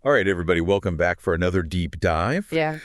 All right, everybody, welcome back for another deep dive. Yeah.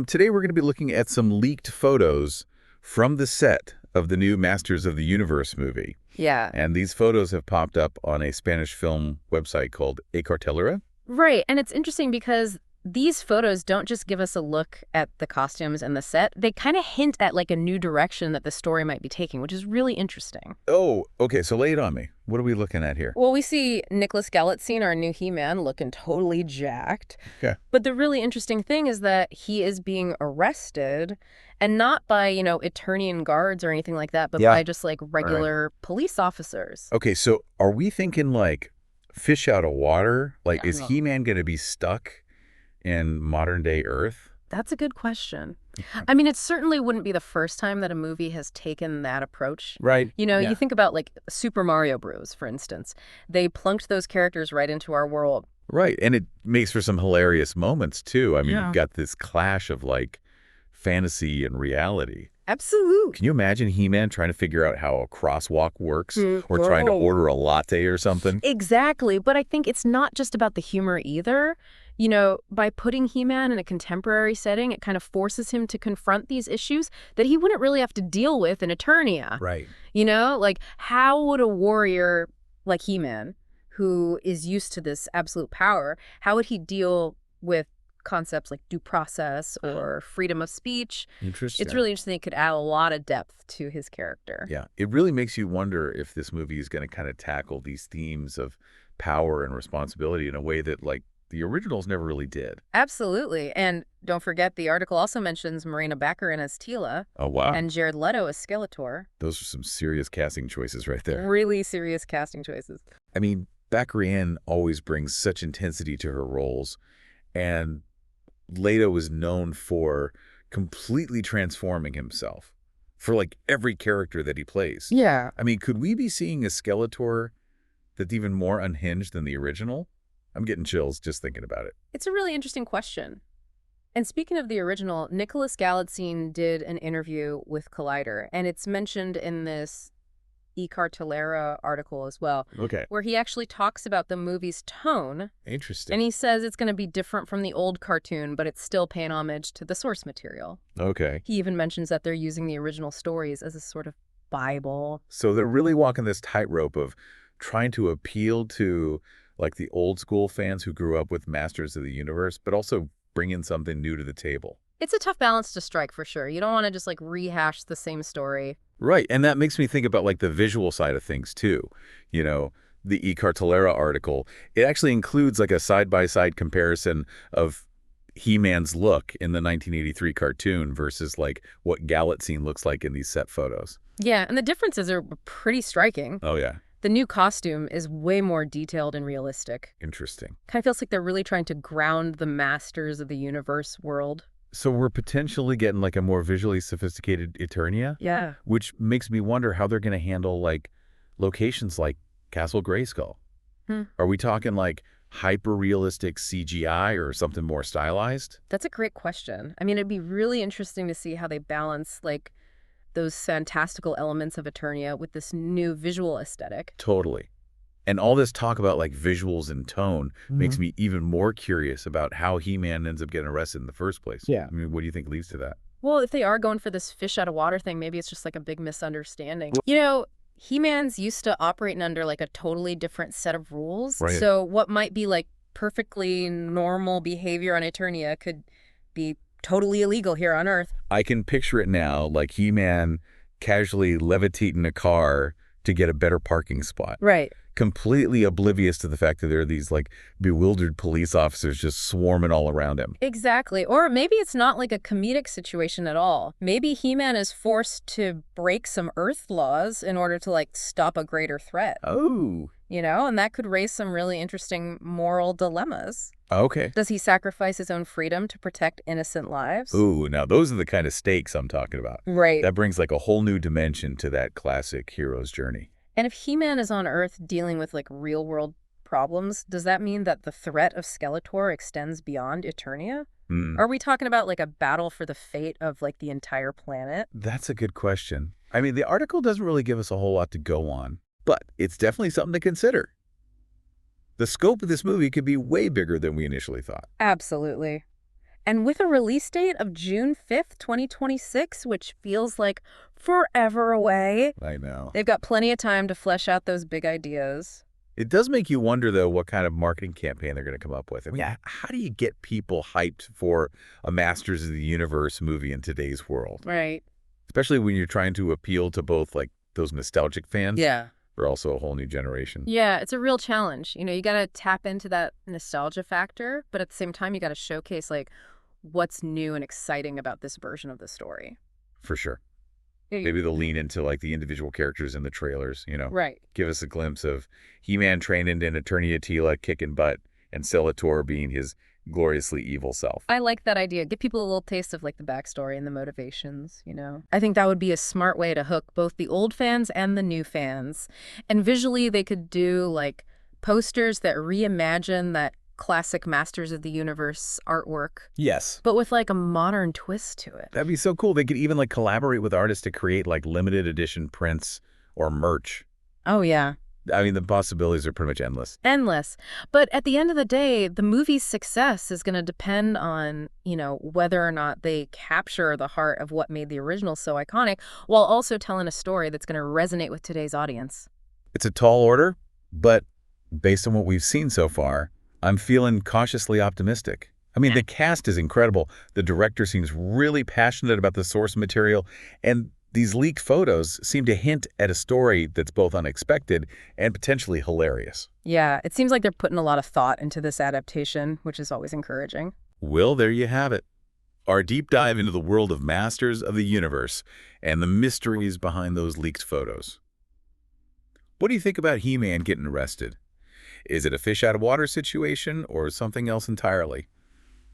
Today we're going to be looking at some leaked photos from the set of the new Masters of the Universe movie. Yeah. And these photos have popped up on a Spanish film website called A Cartelera. Right. And it's interesting because these photos don't just give us a look at the costumes and the set. They kind of hint at like a new direction that the story might be taking, which is really interesting. Oh, okay, so lay it on me. What are we looking at here? Well, we see Nicholas Galitzine, our new He-Man, looking totally jacked. Yeah. But the really interesting thing is that he is being arrested, and not by, Eternian guards or anything like that, but Yeah. by just like regular police officers. Okay, so are we thinking like fish out of water? Like, is No. He-Man going to be stuck in modern-day Earth? That's a good question. I mean, it certainly wouldn't be the first time that a movie has taken that approach. Right. You think about like Super Mario Bros., for instance. They plunked those characters right into our world. Right, and it makes for some hilarious moments, too. I mean, Yeah. you've got this clash of, like, fantasy and reality. Absolutely. Can you imagine He-Man trying to figure out how a crosswalk works or trying to Oh. order a latte or something? Exactly. But I think it's not just about the humor either. By putting He-Man in a contemporary setting, it kind of forces him to confront these issues that he wouldn't really have to deal with in Eternia. Right. Like how would a warrior like He-Man, who is used to this absolute power, how would he deal with concepts like due process or freedom of speech? Interesting. It's really interesting. It could add a lot of depth to his character. Yeah, it really makes you wonder if this movie is going to kind of tackle these themes of power and responsibility in a way that, like, the originals never really did. Absolutely. And don't forget, the article also mentions Morena Baccarin as Tila Oh, wow. and Jared Leto as Skeletor. Those are some serious casting choices right there. Really serious casting choices. I mean, Baccarin always brings such intensity to her roles, and Leto was known for completely transforming himself for, like, every character that he plays. Yeah. I mean, could we be seeing a Skeletor that's even more unhinged than the original? I'm getting chills just thinking about it. It's a really interesting question. And speaking of the original, Nicholas Galitzine did an interview with Collider, and it's mentioned in this E. Cartelera article as well, Okay. where he actually talks about the movie's tone, Interesting. and he says it's going to be different from the old cartoon, but it's still paying homage to the source material. Okay. He even mentions that they're using the original stories as a sort of Bible. So they're really walking this tightrope of trying to appeal to, like, the old school fans who grew up with Masters of the Universe, but also bring in something new to the table. It's a tough balance to strike, for sure. You don't want to just like rehash the same story. Right, and that makes me think about, like, the visual side of things, too. The E. Cartelera article, it actually includes, like, a side-by-side comparison of He-Man's look in the 1983 cartoon versus, like, what Galitzine looks like in these set photos. Yeah, and the differences are pretty striking. Oh, yeah. The new costume is way more detailed and realistic. Interesting. Kind of feels like they're really trying to ground the Masters of the Universe world. So we're potentially getting, like, a more visually sophisticated Eternia? Yeah. Which makes me wonder how they're going to handle, like, locations like Castle Grayskull. Are we talking, like, hyper-realistic CGI or something more stylized? That's a great question. I mean, it'd be really interesting to see how they balance, like, those fantastical elements of Eternia with this new visual aesthetic. Totally. And all this talk about, like, visuals and tone makes me even more curious about how He-Man ends up getting arrested in the first place. Yeah. I mean, what do you think leads to that? Well, if they are going for this fish out of water thing, maybe it's just like a big misunderstanding. He-Man's used to operating under like a totally different set of rules. Right. So what might be like perfectly normal behavior on Eternia could be totally illegal here on Earth. I can picture it now, like He-Man casually levitating a car to get a better parking spot. Right. Completely oblivious to the fact that there are these, like, bewildered police officers just swarming all around him. Exactly. Or maybe it's not like a comedic situation at all. Maybe He-Man is forced to break some Earth laws in order to like stop a greater threat. Oh. And that could raise some really interesting moral dilemmas. Okay. Does he sacrifice his own freedom to protect innocent lives? Ooh, now those are the kind of stakes I'm talking about. Right. That brings, like, a whole new dimension to that classic hero's journey. And if He-Man is on Earth dealing with like real-world problems, does that mean that the threat of Skeletor extends beyond Eternia? Are we talking about like a battle for the fate of like the entire planet? That's a good question. I mean, the article doesn't really give us a whole lot to go on, but it's definitely something to consider. The scope of this movie could be way bigger than we initially thought. Absolutely. And with a release date of June 5th, 2026, which feels like forever away, I know. they've got plenty of time to flesh out those big ideas. It does make you wonder, though, what kind of marketing campaign they're going to come up with. I mean, how do you get people hyped for a Masters of the Universe movie in today's world? Right. Especially when you're trying to appeal to both, like, those nostalgic fans, Yeah. or also a whole new generation. Yeah, it's a real challenge. You got to tap into that nostalgia factor, but at the same time, you got to showcase, like, what's new and exciting about this version of the story. For sure. Yeah, Maybe they'll lean into, like, the individual characters in the trailers, Right. Give us a glimpse of He-Man training in Eternia Tila kicking butt and Skeletor being his gloriously evil self. I like that idea. Give people a little taste of, like, the backstory and the motivations. I think that would be a smart way to hook both the old fans and the new fans. And visually, they could do, like, posters that reimagine that classic Masters of the Universe artwork, Yes. but with, like, a modern twist to it. That'd be so cool. They could even, like, collaborate with artists to create, like, limited edition prints or merch. Oh, yeah. I mean, the possibilities are pretty much endless. Endless. But at the end of the day, the movie's success is going to depend on, whether or not they capture the heart of what made the original so iconic, while also telling a story that's going to resonate with today's audience. It's a tall order, but based on what we've seen so far, I'm feeling cautiously optimistic. I mean, the cast is incredible. The director seems really passionate about the source material, and these leaked photos seem to hint at a story that's both unexpected and potentially hilarious. Yeah, it seems like they're putting a lot of thought into this adaptation, which is always encouraging. Well, there you have it. Our deep dive into the world of Masters of the Universe and the mysteries behind those leaked photos. What do you think about He-Man getting arrested? Is it a fish out of water situation or something else entirely?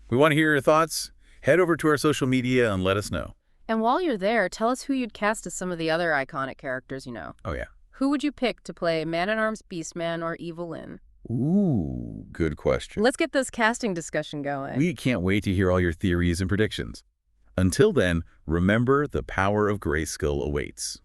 We want to hear your thoughts. Head over to our social media and let us know. And while you're there, tell us who you'd cast as some of the other iconic characters you know. Oh, yeah. Who would you pick to play Man-at-Arms Beastman or Evil Lyn? Ooh, good question. Let's get this casting discussion going. We can't wait to hear all your theories and predictions. Until then, remember the power of Grayskull awaits.